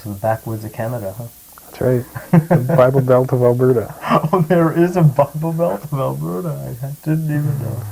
to the backwoods of Canada, huh? That's right. The Bible Belt of Alberta. Oh, there is a Bible Belt of Alberta. I didn't even know.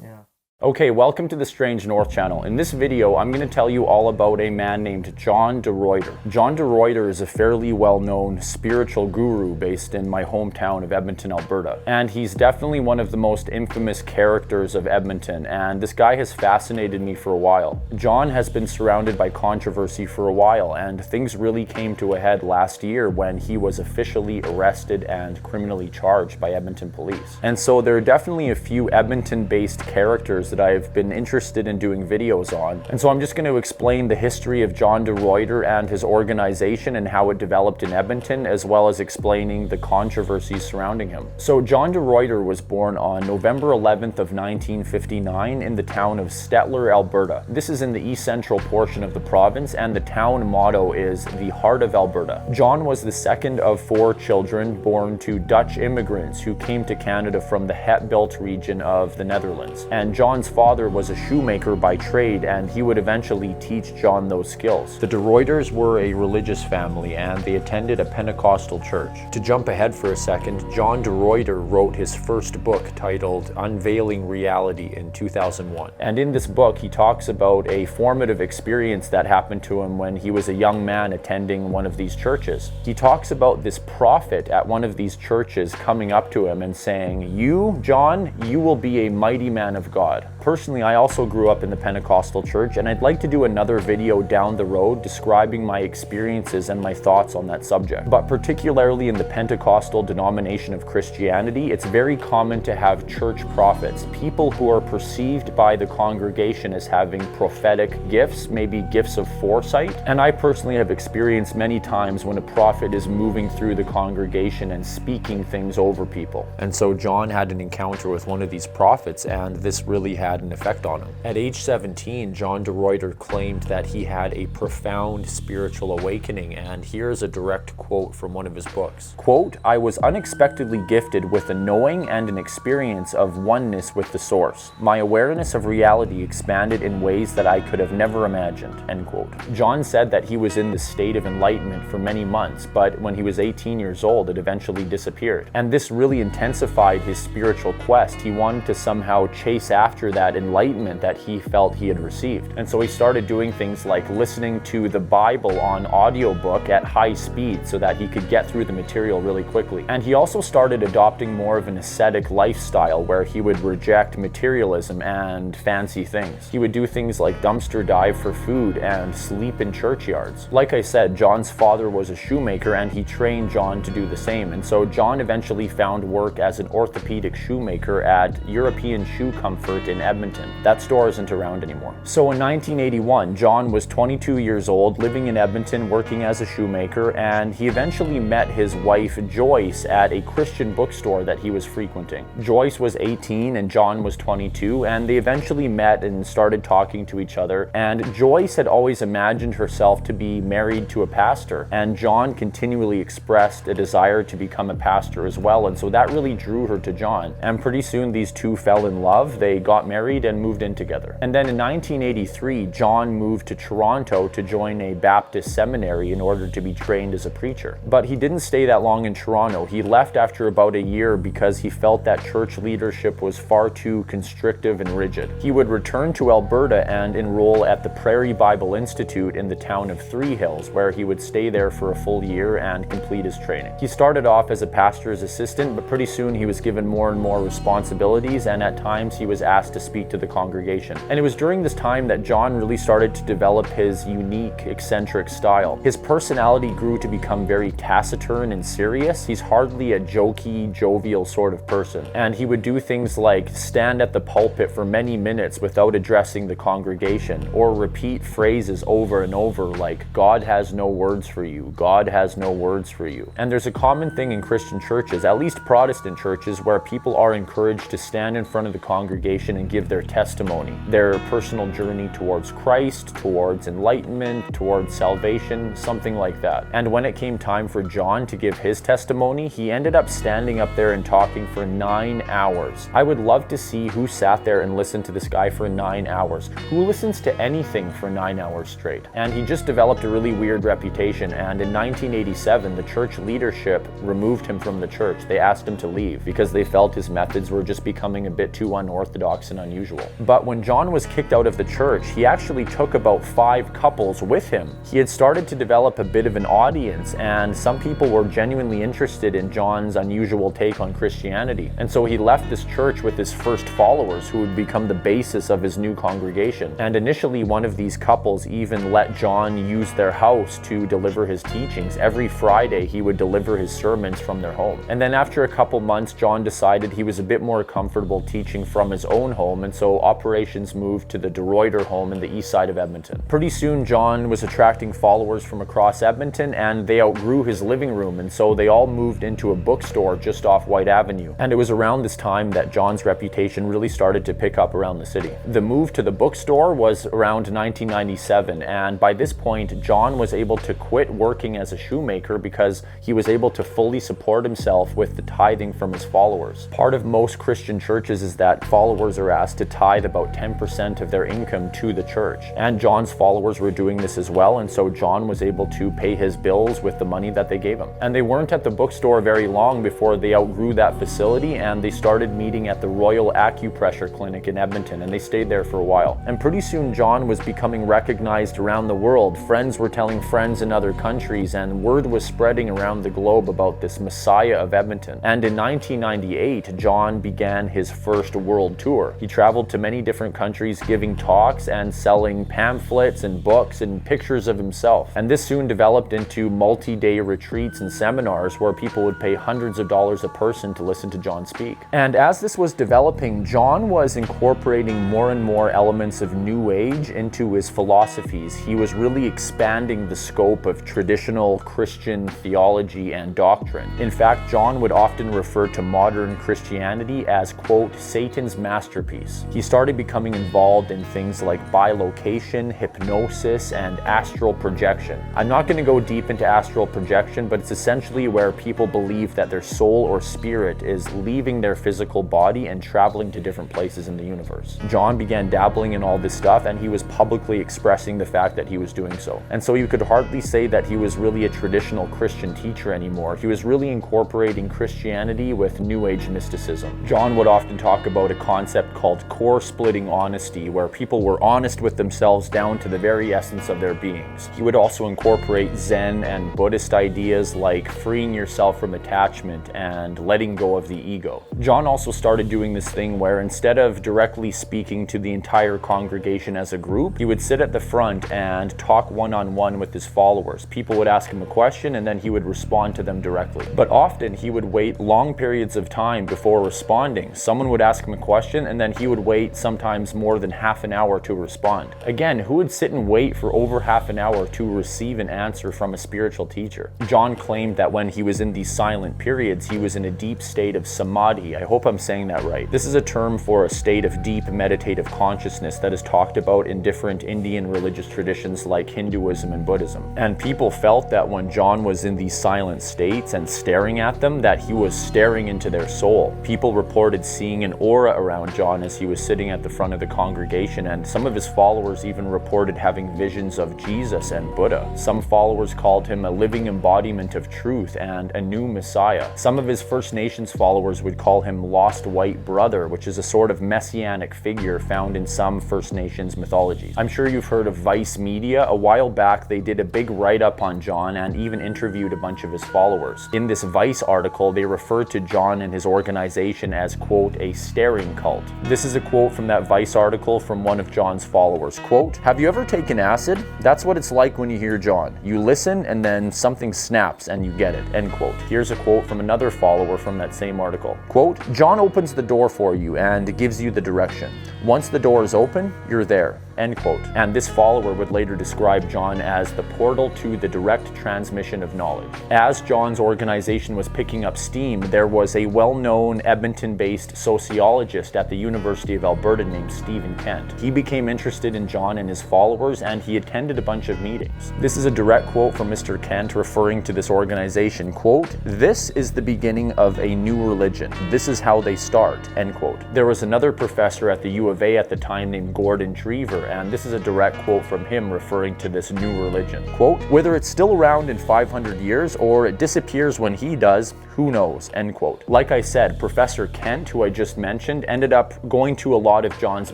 Yeah. Okay, welcome to the Strange North channel. In this video, I'm going to tell you all about a man named John de Ruiter. John de Ruiter is a fairly well-known spiritual guru based in my hometown of Edmonton, Alberta. And he's definitely one of the most infamous characters of Edmonton, and this guy has fascinated me for a while. John has been surrounded by controversy for a while, and things really came to a head last year when he was officially arrested and criminally charged by Edmonton Police. And so there are definitely a few Edmonton-based characters that I've been interested in doing videos on. And so I'm just going to explain the history of John de Ruiter and his organization and how it developed in Edmonton, as well as explaining the controversies surrounding him. So John de Ruiter was born on November 11th of 1959 in the town of Stettler, Alberta. This is in the east central portion of the province, and the town motto is the heart of Alberta. John was the second of 4 children born to Dutch immigrants who came to Canada from the Het Belt region of the Netherlands. And John's father was a shoemaker by trade, and he would eventually teach John those skills. The de Ruiters were a religious family, and they attended a Pentecostal church. To jump ahead for a second, John de Ruiter wrote his first book titled Unveiling Reality in 2001. And in this book, he talks about a formative experience that happened to him when he was a young man attending one of these churches. He talks about this prophet at one of these churches coming up to him and saying, "You, John, you will be a mighty man of God." Personally, I also grew up in the Pentecostal church, and I'd like to do another video down the road describing my experiences and my thoughts on that subject. But particularly in the Pentecostal denomination of Christianity, it's very common to have church prophets, people who are perceived by the congregation as having prophetic gifts, maybe gifts of foresight. And I personally have experienced many times when a prophet is moving through the congregation and speaking things over people. And so John had an encounter with one of these prophets, and this really had an effect on him. At age 17, John de Ruiter claimed that he had a profound spiritual awakening, and here's a direct quote from one of his books. Quote, "I was unexpectedly gifted with a knowing and an experience of oneness with the source. My awareness of reality expanded in ways that I could have never imagined." End quote. John said that he was in this state of enlightenment for many months, but when he was 18 years old, it eventually disappeared. And this really intensified his spiritual quest. He wanted to somehow chase after that enlightenment that he felt he had received. And so he started doing things like listening to the Bible on audiobook at high speed so that he could get through the material really quickly. And he also started adopting more of an ascetic lifestyle where he would reject materialism and fancy things. He would do things like dumpster dive for food and sleep in churchyards. Like I said, John's father was a shoemaker, and he trained John to do the same. And so John eventually found work as an orthopedic shoemaker at European Shoe Comfort in Edmonton. That store isn't around anymore. So in 1981, John was 22 years old, living in Edmonton, working as a shoemaker, and he eventually met his wife Joyce at a Christian bookstore that he was frequenting. Joyce was 18 and John was 22, and they eventually met and started talking to each other. And Joyce had always imagined herself to be married to a pastor, and John continually expressed a desire to become a pastor as well, and so that really drew her to John. And pretty soon these two fell in love. They got married and moved in together. And then in 1983, John moved to Toronto to join a Baptist seminary in order to be trained as a preacher. But he didn't stay that long in Toronto. He left after about a year because he felt that church leadership was far too constrictive and rigid. He would return to Alberta and enroll at the Prairie Bible Institute in the town of Three Hills, where he would stay there for a full year and complete his training. He started off as a pastor's assistant, but pretty soon he was given more and more responsibilities, and at times he was asked to speak to the congregation. And it was during this time that John really started to develop his unique, eccentric style. His personality grew to become very taciturn and serious. He's hardly a jokey, jovial sort of person. And he would do things like stand at the pulpit for many minutes without addressing the congregation, or repeat phrases over and over like, "God has no words for you, God has no words for you." And there's a common thing in Christian churches, at least Protestant churches, where people are encouraged to stand in front of the congregation and give their testimony, their personal journey towards Christ, towards enlightenment, towards salvation, something like that. And when it came time for John to give his testimony, he ended up standing up there and talking for 9 hours. I would love to see who sat there and listened to this guy for 9 hours. Who listens to anything for 9 hours straight? And he just developed a really weird reputation, and in 1987, the church leadership removed him from the church. They asked him to leave because they felt his methods were just becoming a bit too unorthodox and unusual. But when John was kicked out of the church, he actually took about 5 couples with him. He had started to develop a bit of an audience, and some people were genuinely interested in John's unusual take on Christianity. And so he left this church with his first followers, who would become the basis of his new congregation. And initially, one of these couples even let John use their house to deliver his teachings. Every Friday, he would deliver his sermons from their home. And then after a couple months, John decided he was a bit more comfortable teaching from his own home, and so operations moved to the de Ruiter home in the east side of Edmonton. Pretty soon, John was attracting followers from across Edmonton, and they outgrew his living room, and so they all moved into a bookstore just off White Avenue. And it was around this time that John's reputation really started to pick up around the city. The move to the bookstore was around 1997, and by this point, John was able to quit working as a shoemaker because he was able to fully support himself with the tithing from his followers. Part of most Christian churches is that followers are asked to tithe about 10% of their income to the church. And John's followers were doing this as well, and so John was able to pay his bills with the money that they gave him. And they weren't at the bookstore very long before they outgrew that facility, and they started meeting at the Royal Acupressure Clinic in Edmonton, and they stayed there for a while. And pretty soon John was becoming recognized around the world. Friends were telling friends in other countries, and word was spreading around the globe about this Messiah of Edmonton. And in 1998, John began his first world tour. He traveled to many different countries giving talks and selling pamphlets and books and pictures of himself. And this soon developed into multi-day retreats and seminars where people would pay hundreds of dollars a person to listen to John speak. And as this was developing, John was incorporating more and more elements of New Age into his philosophies. He was really expanding the scope of traditional Christian theology and doctrine. In fact, John would often refer to modern Christianity as, quote, Satan's masterpiece. He started becoming involved in things like bilocation, hypnosis, and astral projection. I'm not going to go deep into astral projection, but it's essentially where people believe that their soul or spirit is leaving their physical body and traveling to different places in the universe. John began dabbling in all this stuff, and he was publicly expressing the fact that he was doing so. And so you could hardly say that he was really a traditional Christian teacher anymore. He was really incorporating Christianity with New Age mysticism. John would often talk about a concept called core-splitting honesty, where people were honest with themselves down to the very essence of their beings. He would also incorporate Zen and Buddhist ideas like freeing yourself from attachment and letting go of the ego. John also started doing this thing where instead of directly speaking to the entire congregation as a group, he would sit at the front and talk one-on-one with his followers. People would ask him a question and then he would respond to them directly. But often he would wait long periods of time before responding. Someone would ask him a question and then he would wait sometimes more than half an hour to respond. Again, who would sit and wait for over half an hour to receive an answer from a spiritual teacher? John claimed that when he was in these silent periods, he was in a deep state of samadhi. I hope I'm saying that right. This is a term for a state of deep meditative consciousness that is talked about in different Indian religious traditions like Hinduism and Buddhism. And people felt that when John was in these silent states and staring at them, that he was staring into their soul. People reported seeing an aura around John as he was sitting at the front of the congregation, and some of his followers even reported having visions of Jesus and Buddha. Some followers called him a living embodiment of truth and a new Messiah. Some of his First Nations followers would call him Lost White Brother, which is a sort of messianic figure found in some First Nations mythologies. I'm sure you've heard of Vice Media. A while back, they did a big write-up on John and even interviewed a bunch of his followers. In this Vice article, they referred to John and his organization as, quote, a staring cult. This is a quote from that Vice article from one of John's followers. Quote, "Have you ever taken acid? That's what it's like when you hear John. You listen and then something snaps and you get it." End quote. Here's a quote from another follower from that same article. Quote, "John opens the door for you and gives you the direction. Once the door is open, you're there. end quote. And this follower would later describe John as the portal to the direct transmission of knowledge. As John's organization was picking up steam, there was a well-known Edmonton-based sociologist at the University of Alberta named Stephen Kent. He became interested in John and his followers, and he attended a bunch of meetings. This is a direct quote from Mr. Kent referring to this organization, quote, "This is the beginning of a new religion. This is how they start," end quote. There was another professor at the U of A at the time named Gordon Drever, and this is a direct quote from him referring to this new religion. Quote, "Whether it's still around in 500 years or it disappears when he does, who knows," end quote. Like I said, Professor Kent, who I just mentioned, ended up going to a lot of John's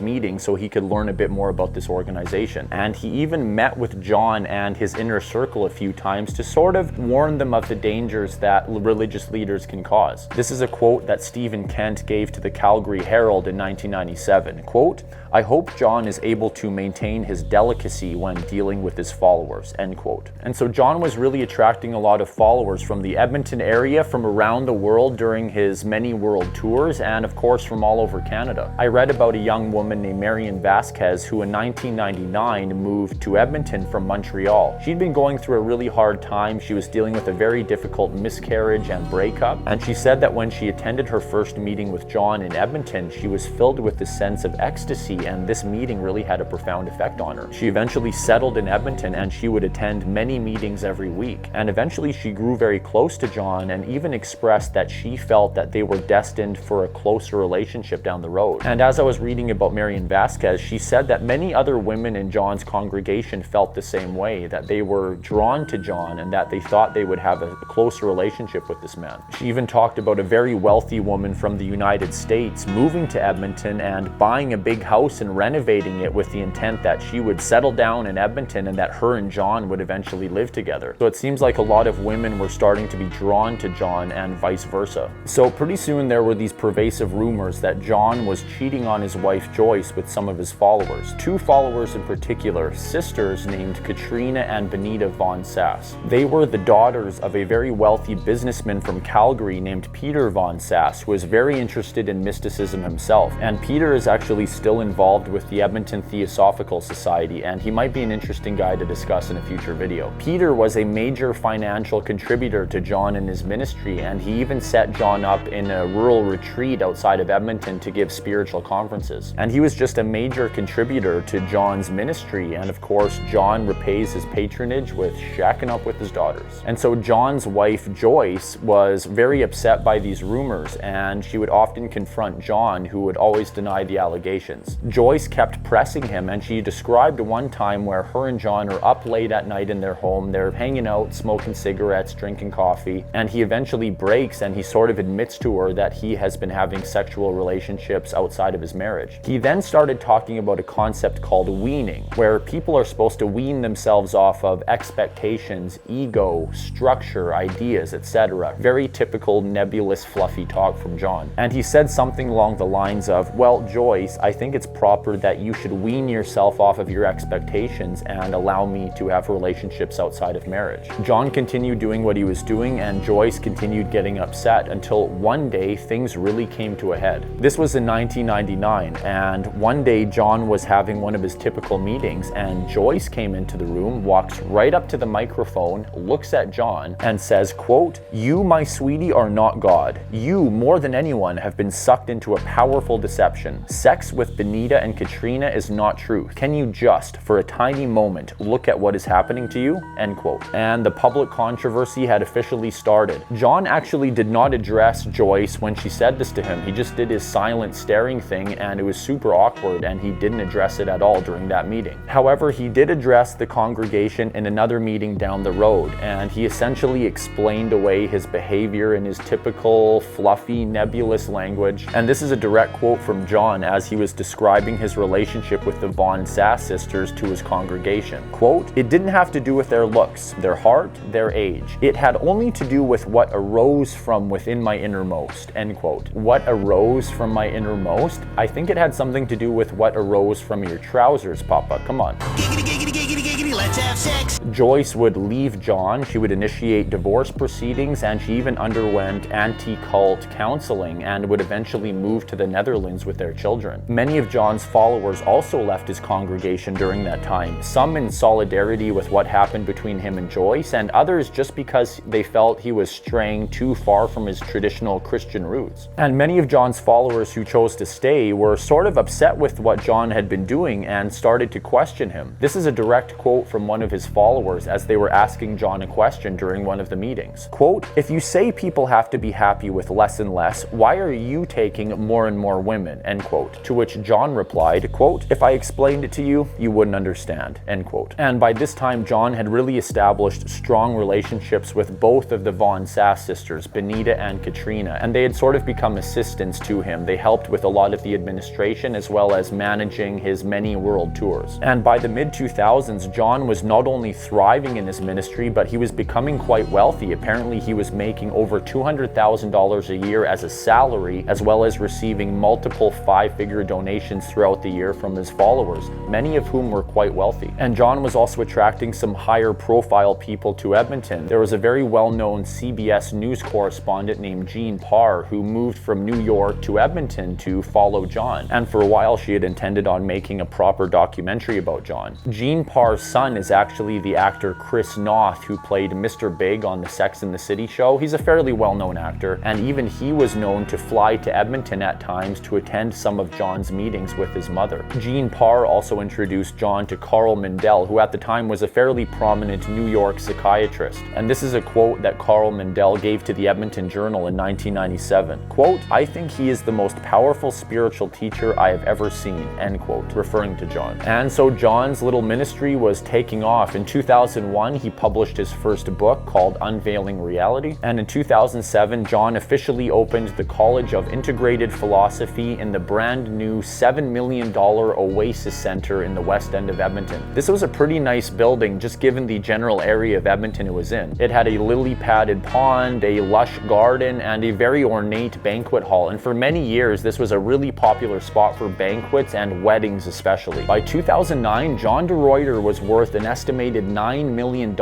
meetings so he could learn a bit more about this organization. And he even met with John and his inner circle a few times to sort of warn them of the dangers that religious leaders can cause. This is a quote that Stephen Kent gave to the Calgary Herald in 1997. Quote, "I hope John is able to maintain his delicacy when dealing with his followers," end quote. And so John was really attracting a lot of followers from the Edmonton area, from around the world during his many world tours, and of course from all over Canada. I read about a young woman named Marian Vasquez who in 1999 moved to Edmonton from Montreal. She'd been going through a really hard time. She was dealing with a very difficult miscarriage and breakup, and she said that when she attended her first meeting with John in Edmonton, she was filled with this sense of ecstasy, and this meeting really had a profound effect on her. She eventually settled in Edmonton, and she would attend many meetings every week. And eventually she grew very close to John and even expressed that she felt that they were destined for a closer relationship down the road. And as I was reading about Marian Vasquez, she said that many other women in John's congregation felt the same way, that they were drawn to John and that they thought they would have a closer relationship with this man. She even talked about a very wealthy woman from the United States moving to Edmonton and buying a big house and renovating it with the intent that she would settle down in Edmonton and that her and John would eventually live together. So it seems like a lot of women were starting to be drawn to John and vice versa. So pretty soon there were these pervasive rumors that John was cheating on his wife Joyce with some of his followers. Two followers in particular, sisters named Katrina and Benita Von Sass. They were the daughters of a very wealthy businessman from Calgary named Peter Von Sass, who was very interested in mysticism himself. And Peter is actually still involved with the Edmonton Theosophical Society, and he might be an interesting guy to discuss in a future video. Peter was a major financial contributor to John and his ministry, and he even set John up in a rural retreat outside of Edmonton to give spiritual conferences. And he was just a major contributor to John's ministry, and of course John repays his patronage with shacking up with his daughters. And so John's wife Joyce was very upset by these rumors, and she would often confront John, who would always deny the allegations. Joyce kept pressing him, and she described one time where her and John are up late at night in their home. They're hanging out, smoking cigarettes, drinking coffee, and he eventually breaks and he sort of admits to her that he has been having sexual relationships outside of his marriage. He then started talking about a concept called weaning, where people are supposed to wean themselves off of expectations, ego, structure, ideas, etc. Very typical nebulous, fluffy talk from John. And he said something along the lines of, "Well, Joyce, I think it's proper that you should wean yourself off of your expectations and allow me to have relationships outside of marriage." John continued doing what he was doing, and Joyce continued getting upset until one day things really came to a head. This was in 1999, and one day John was having one of his typical meetings, and Joyce came into the room, walks right up to the microphone, looks at John, and says, quote, "You, my sweetie, are not God. You, more than anyone, have been sucked into a powerful deception. Sex with Benita and Katrina is not truth. Can you just, for a tiny moment, look at what is happening to you?" End quote. And the public controversy had officially started. John actually did not address Joyce when she said this to him. He just did his silent staring thing, and it was super awkward, and he didn't address it at all during that meeting. However, he did address the congregation in another meeting down the road, and he essentially explained away his behavior in his typical fluffy, nebulous language. And this is a direct quote from John as he was describing his relationship with the Von Sass sisters to his congregation. Quote, "It didn't have to do with their looks, their heart, their age. It had only to do with what arose from within my innermost." End quote. What arose from my innermost? I think it had something to do with what arose from your trousers, Papa. Come on. Giggity, giggity, giggity, giggity, let's Let's have sex. Joyce would leave John, she would initiate divorce proceedings, and she even underwent anti-cult counseling and would eventually move to the Netherlands with their children. Many of John's followers also left his congregation during that time, some in solidarity with what happened between him and Joyce, and others just because they felt he was straying too far from his traditional Christian roots. And many of John's followers who chose to stay were sort of upset with what John had been doing and started to question him. This is a direct quote from one of his followers as they were asking John a question during one of the meetings. Quote, "If you say people have to be happy with less and less, why are you taking more and more women?" End quote. To which John replied, quote, "If I explained it to you, you wouldn't understand." End quote. And by this time, John had really established strong relationships with both of the Von Sass sisters, Benita and Katrina, and they had sort of become assistants to him. They helped with a lot of the administration as well as managing his many world tours. And by the mid-2000s, John was not only thriving in his ministry, but he was becoming quite wealthy. Apparently, he was making over $200,000 a year as a salary, as well as receiving multiple five-figure donations throughout the year from his followers, many of whom were quite wealthy. And John was also attracting some higher profile people to Edmonton. There was a very well-known CBS news correspondent named Jean Parr who moved from New York to Edmonton to follow John. And for a while, she had intended on making a proper documentary about John. Jean Parr's son is actually the actor Chris Noth, who played Mr. Big on the Sex and the City show. He's a fairly well-known actor, and even he was known to fly to Edmonton at times to attend some of John's meetings with his mother. Jean Parr also introduced John to Carl Mindell, who at the time was a fairly prominent New York psychiatrist. And this is a quote that Carl Mindell gave to the Edmonton Journal in 1997. Quote, "I think he is the most powerful spiritual teacher I have ever seen," end quote, referring to John. And so John's little ministry was taking off. In 2001, he published his first book called Unveiling Reality. And in 2007, John officially opened the College of Integrated Philosophy in the brand new $7 million Oasis Center in the west end of Edmonton. This was a pretty nice building, just given the general area of Edmonton it was in. It had a lily-padded pond, a lush garden, and a very ornate banquet hall. And for many years, this was a really popular spot for banquets and weddings especially. By 2009, John de Ruiter was worth an estimated $9 million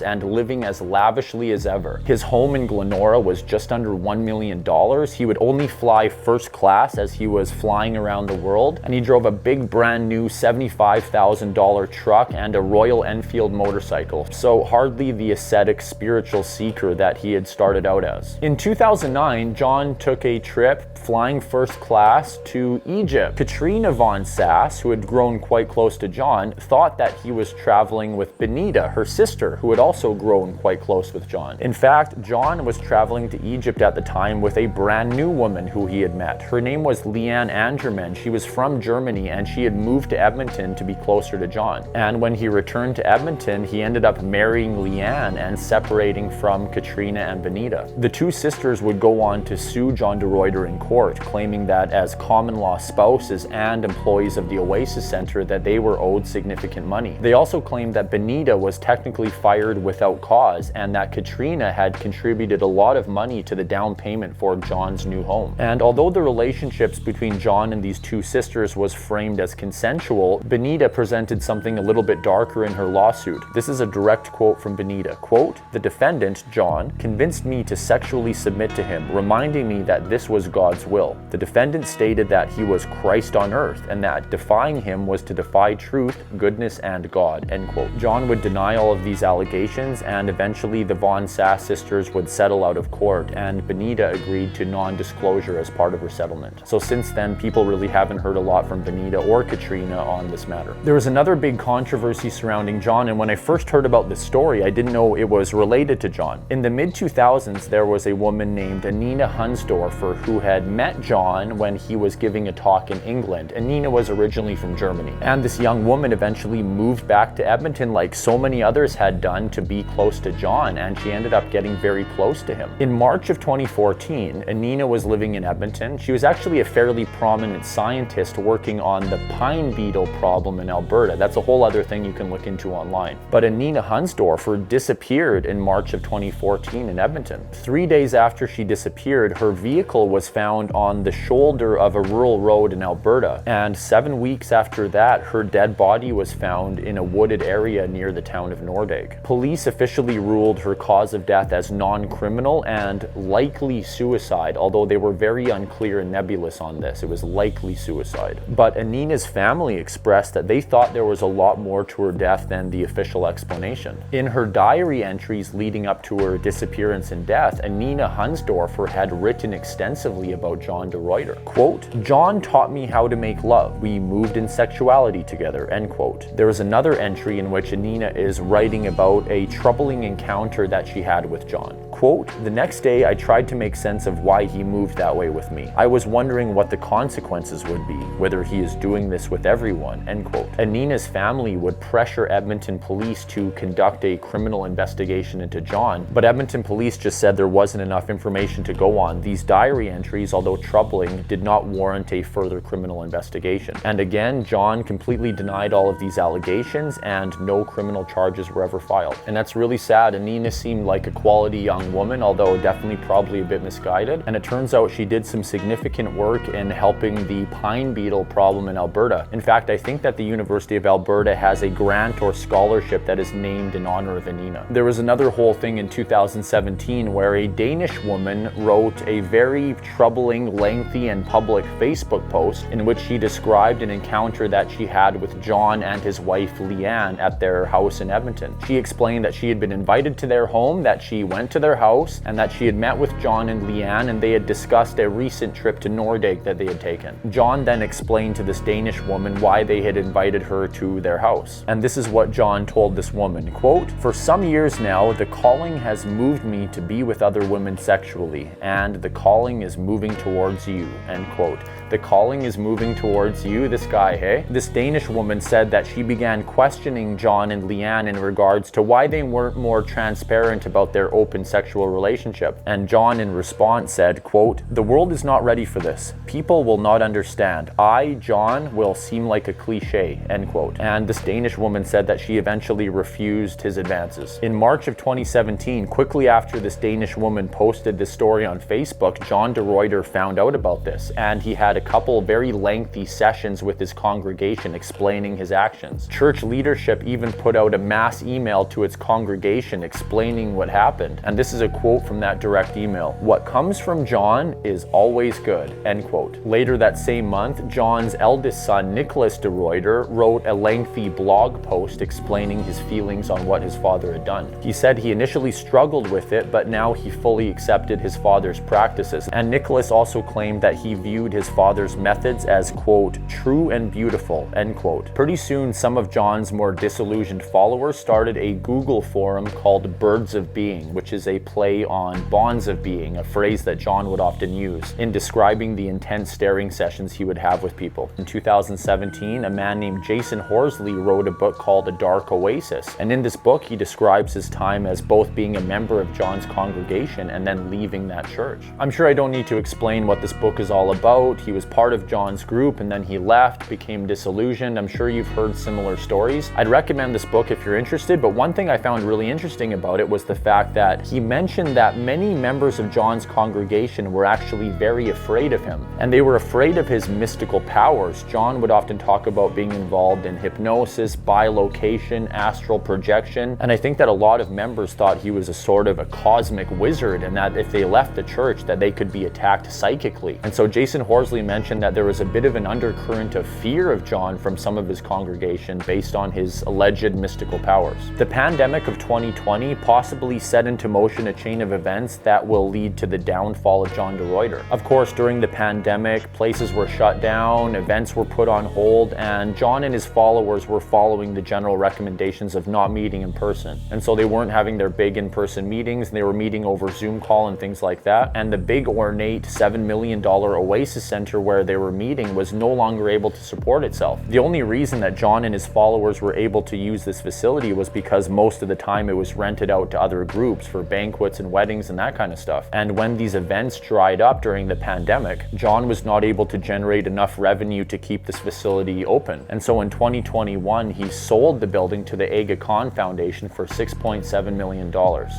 and living as lavishly as ever. His home in Glenora was just under $1 million. He would only fly first class as he was flying around the world, and he drove a big brand new $75,000 truck and a Royal Enfield motorcycle. So hardly the ascetic spiritual seeker that he had started out as. In 2009, John took a trip flying first class to Egypt. Katrina Von Sass, who had grown quite close to John, thought that he was traveling with Benita, her sister, who had also grown quite close with John. In fact, John was traveling to Egypt at the time with a brand new woman who he had met. Her name was Leanne Angerman. She was from Germany, and she had moved to Edmonton to be closer to John. And when he returned to Edmonton, he ended up marrying Leanne and separating from Katrina and Benita. The two sisters would go on to sue John de Ruiter in court, claiming that as common-law spouses and employees of the Oasis Center that they were owed significant money. They also claimed that Benita was technically fired without cause and that Katrina had contributed a lot of money to the down payment for John's new home. And although the relationships between John and these two sisters was framed as consensual, Benita presented something a little bit darker in her lawsuit. This is a direct quote from Benita. Quote, "The defendant, John, convinced me to sexually submit to him, reminding me that this was God's will. The defendant stated that he was Christ on earth and that defying him was to defy truth, goodness, and God," end quote. John would deny all of these allegations, and eventually the Von Sass sisters would settle out of court, and Benita agreed to non-disclosure as part of her settlement. So since then, people really haven't heard a lot from Benita or Katrina on this matter. There was another big controversy surrounding John, and when I first heard about this story, I didn't know it was related to John. In the mid-2000s, there was a woman named Anina Hunsdorfer who had met John when he was giving a talk in England. Anina was originally from Germany, and this young woman eventually moved back to Edmonton like so many others had done to be close to John, and she ended up getting very close to him. In March of 2014, Anina was living in Edmonton. She was actually a fairly prominent scientist working on the pine beetle problem in Alberta. That's a whole other thing you can look into online. But Anina Hunsdorfer disappeared in March of 2014 in Edmonton. 3 days after she disappeared, her vehicle was found on the shoulder of a rural road in Alberta, and 7 weeks after that, her dead body was found in a wooded wooded area near the town of Nordegg. Police officially ruled her cause of death as non-criminal and likely suicide, although they were very unclear and nebulous on this. It was likely suicide. But Anina's family expressed that they thought there was a lot more to her death than the official explanation. In her diary entries leading up to her disappearance and death, Anina Hunsdorfer had written extensively about John de Ruiter. Quote, "John taught me how to make love. We moved in sexuality together," end quote. There is another entry in which Anina is writing about a troubling encounter that she had with John. Quote, "The next day I tried to make sense of why he moved that way with me. I was wondering what the consequences would be, whether he is doing this with everyone," end quote. Anina's family would pressure Edmonton Police to conduct a criminal investigation into John, but Edmonton Police just said there wasn't enough information to go on. These diary entries, although troubling, did not warrant a further criminal investigation. And again, John completely denied all of these allegations and no criminal charges were ever filed. And that's really sad. Anina seemed like a quality young woman, although definitely probably a bit misguided. And it turns out she did some significant work in helping the pine beetle problem in Alberta. In fact, I think that the University of Alberta has a grant or scholarship that is named in honor of Anina. There was another whole thing in 2017 where a Danish woman wrote a very troubling, lengthy, and public Facebook post in which she described an encounter that she had with John and his wife Leanne at their house in Edmonton. She explained that she had been invited to their home, that she went to their house, and that she had met with John and Leanne and they had discussed a recent trip to Nordegg that they had taken. John then explained to this Danish woman why they had invited her to their house. And this is what John told this woman, quote, "For some years now, the calling has moved me to be with other women sexually, and the calling is moving towards you," end quote. The calling is moving towards you, this guy, hey? This Danish woman said that she began questioning John and Leanne in regards to why they weren't more transparent about their open sexual relationship. And John in response said, quote, "The world is not ready for this. People will not understand. I, John, will seem like a cliche," end quote. And this Danish woman said that she eventually refused his advances. In March of 2017, quickly after this Danish woman posted this story on Facebook, John de Ruiter found out about this, and he had a couple very lengthy sessions with his congregation explaining his actions. Church leadership even put out a mass email to its congregation explaining what happened. And this is a quote from that direct email. "What comes from John is always good," end quote. Later that same month, John's eldest son, Nicholas de Ruiter, wrote a lengthy blog post explaining his feelings on what his father had done. He said he initially struggled with it, but now he fully accepted his father's practices. And Nicholas also claimed that he viewed his father's methods as, quote, "true and beautiful," end quote. Pretty soon, some of John's more disillusioned followers started a Google forum called Birds of Being, which is a play on bonds of being, a phrase that John would often use in describing the intense staring sessions he would have with people. In 2017, a man named Jasun Horsley wrote a book called A Dark Oasis. And in this book, he describes his time as both being a member of John's congregation and then leaving that church. I'm sure I don't need to explain what this book is all about. He was part of John's group and then he left, became disillusioned. I'm sure you've heard similar stories. I'd recommend this book if you're interested, but one thing I found really interesting about it was the fact that he mentioned that many members of John's congregation were actually very afraid of him, and they were afraid of his mystical powers. John would often talk about being involved in hypnosis, bilocation, astral projection, and I think that a lot of members thought he was a sort of a cosmic wizard and that if they left the church that they could be attacked psychically. And so Jasun Horsley mentioned that there was a bit of an undercurrent of fear of John from some of his congregation based on his alleged mystical powers. The pandemic of 2020 possibly set into motion a chain of events that will lead to the downfall of John de Ruiter. Of course, during the pandemic, places were shut down, events were put on hold, and John and his followers were following the general recommendations of not meeting in person. And so they weren't having their big in-person meetings, and they were meeting over Zoom call and things like that. And the big ornate $7 million Oasis Center where they were meeting was no longer able to support itself. The only reason that John and his followers were able to use this facility was because most of the time it was rented out to other groups for banquets and weddings and that kind of stuff. And when these events dried up during the pandemic, John was not able to generate enough revenue to keep this facility open. And so in 2021, he sold the building to the Aga Khan Foundation for $6.7 million,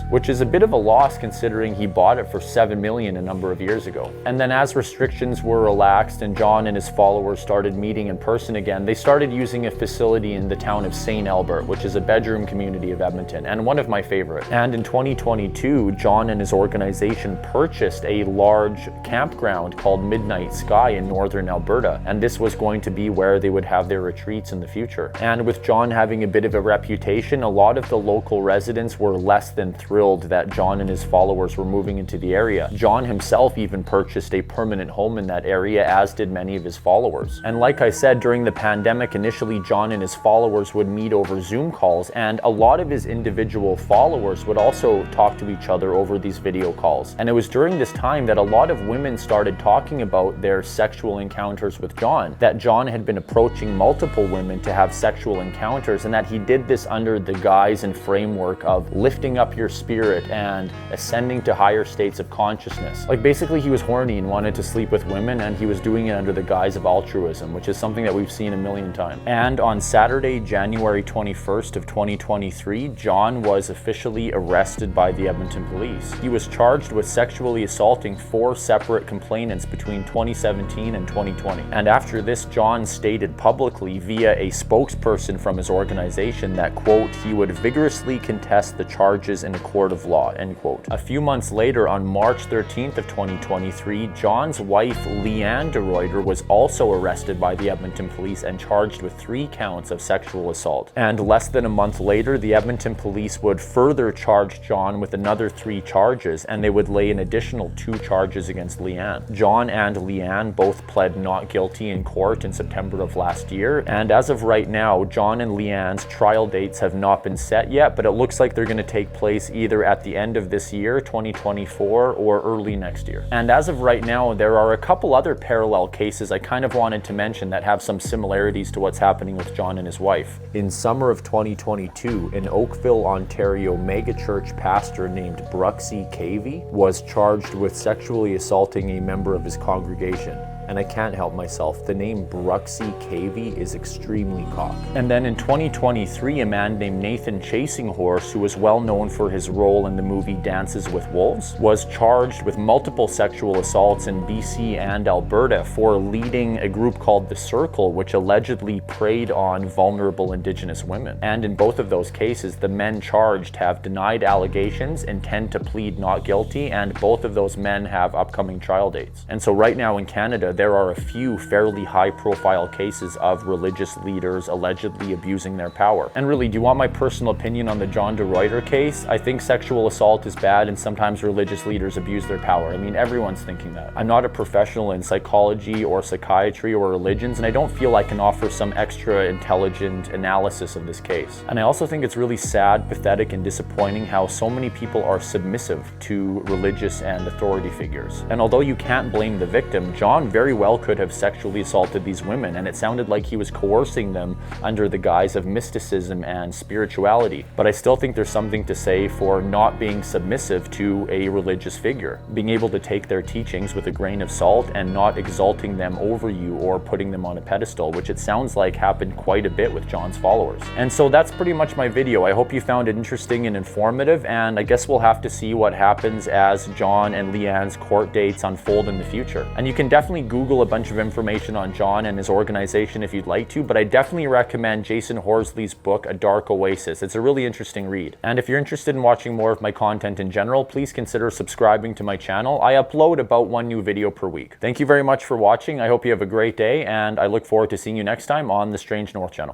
which is a bit of a loss considering he bought it for $7 million a number of years ago. And then as restrictions were allowed relaxed and John and his followers started meeting in person again, they started using a facility in the town of St. Albert, which is a bedroom community of Edmonton, and one of my favorite. And in 2022, John and his organization purchased a large campground called Midnight Sky in northern Alberta, and this was going to be where they would have their retreats in the future. And with John having a bit of a reputation, a lot of the local residents were less than thrilled that John and his followers were moving into the area. John himself even purchased a permanent home in that area, as did many of his followers. And like I said, during the pandemic, initially John and his followers would meet over Zoom calls, and a lot of his individual followers would also talk to each other over these video calls. And it was during this time that a lot of women started talking about their sexual encounters with John, that John had been approaching multiple women to have sexual encounters, and that he did this under the guise and framework of lifting up your spirit and ascending to higher states of consciousness. Like, basically he was horny and wanted to sleep with women, and he was doing it under the guise of altruism, which is something that we've seen a million times. And on Saturday, January 21st of 2023, John was officially arrested by the Edmonton Police. He was charged with sexually assaulting 4 separate complainants between 2017 and 2020. And after this, John stated publicly via a spokesperson from his organization that, quote, he would vigorously contest the charges in a court of law, end quote. A few months later, on March 13th of 2023, John's wife, Leanne de Ruiter, was also arrested by the Edmonton Police and charged with 3 counts of sexual assault. And less than a month later, the Edmonton Police would further charge John with another 3 charges, and they would lay an additional 2 charges against Leanne. John and Leanne both pled not guilty in court in September of last year, and as of right now, John and Leanne's trial dates have not been set yet, but it looks like they're going to take place either at the end of this year, 2024, or early next year. And as of right now, there are a couple other parallel cases I kind of wanted to mention that have some similarities to what's happening with John and his wife. In summer of 2022, an Oakville, Ontario megachurch pastor named Bruxy Cavey was charged with sexually assaulting a member of his congregation. And I can't help myself, the name Bruxy Cavey is extremely cock. And then in 2023, a man named Nathan Chasinghorse, who was well known for his role in the movie Dances with Wolves, was charged with multiple sexual assaults in BC and Alberta for leading a group called The Circle, which allegedly preyed on vulnerable Indigenous women. And in both of those cases, the men charged have denied allegations, intend to plead not guilty, and both of those men have upcoming trial dates. And so right now in Canada, there are a few fairly high-profile cases of religious leaders allegedly abusing their power. And really, do you want my personal opinion on the John de Ruiter case? I think sexual assault is bad, and sometimes religious leaders abuse their power. I mean, everyone's thinking that. I'm not a professional in psychology or psychiatry or religions, and I don't feel I can offer some extra intelligent analysis of this case. And I also think it's really sad, pathetic, and disappointing how so many people are submissive to religious and authority figures. And although you can't blame the victim, John very well could have sexually assaulted these women, and it sounded like he was coercing them under the guise of mysticism and spirituality. But I still think there's something to say for not being submissive to a religious figure, being able to take their teachings with a grain of salt and not exalting them over you or putting them on a pedestal, which it sounds like happened quite a bit with John's followers. And so that's pretty much my video. I hope you found it interesting and informative, and I guess we'll have to see what happens as John and Leanne's court dates unfold in the future. And you can definitely Google a bunch of information on John and his organization if you'd like to, but I definitely recommend Jasun Horsley's book, A Dark Oasis. It's a really interesting read. And if you're interested in watching more of my content in general, please consider subscribing to my channel. I upload about 1 new video per week. Thank you very much for watching. I hope you have a great day, and I look forward to seeing you next time on the Strange North channel.